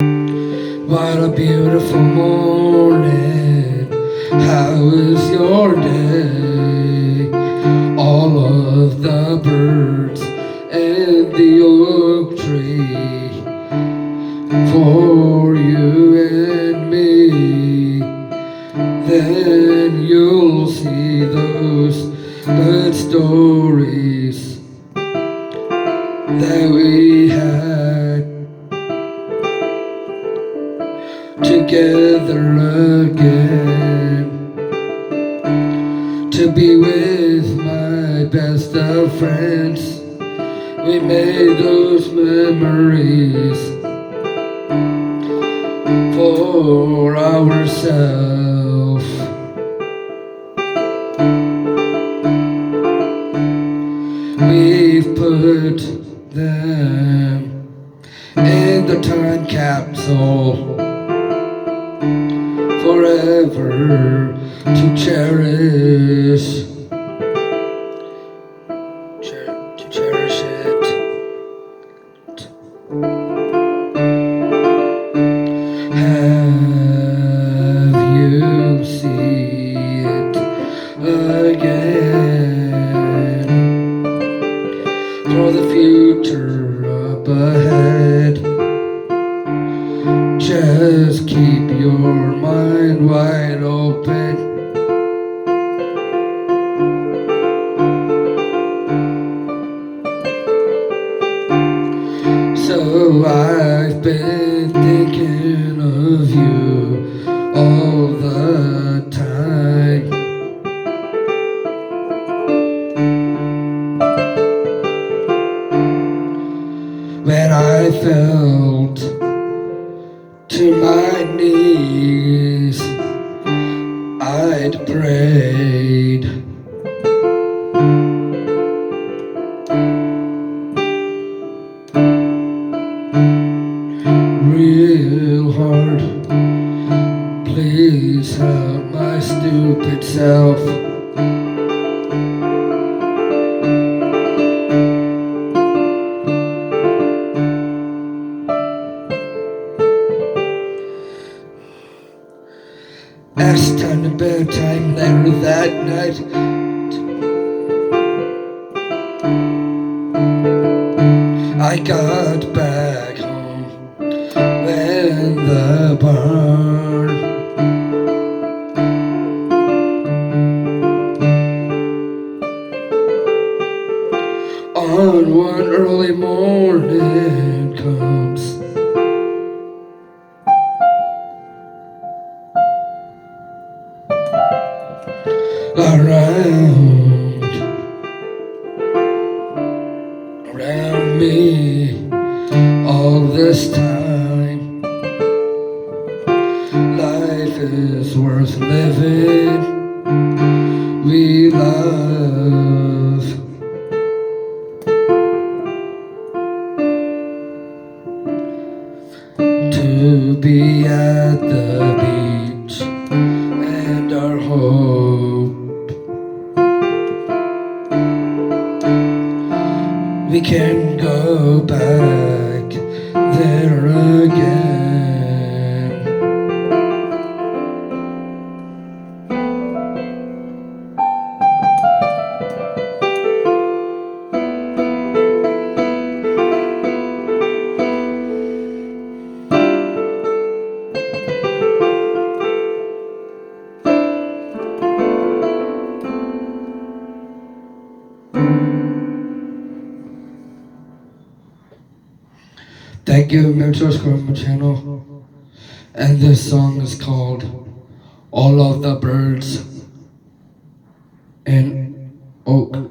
What a beautiful morning. How is your day? All of the birds and the oak tree for you and me. Then you'll see those good stories that we had together again, to be with my best of friends. We made those memories for ourselves. We've put them in the time capsule forever to cherish, to cherish it. Have you seen it again? For the future up ahead, just keep your mind wide open. So I've been thinking of you all the time. When I felt to my knees, I'd prayed. Real hard, please help my stupid self. As time to bedtime later that night, I got back home when the barn on one early morning comes. Around me all this time. Life is worth living. We love to be at the beach, and our hope we can go back there again. Thank you, Mentor Scrum channel. And this song is called All of the Birds in Oak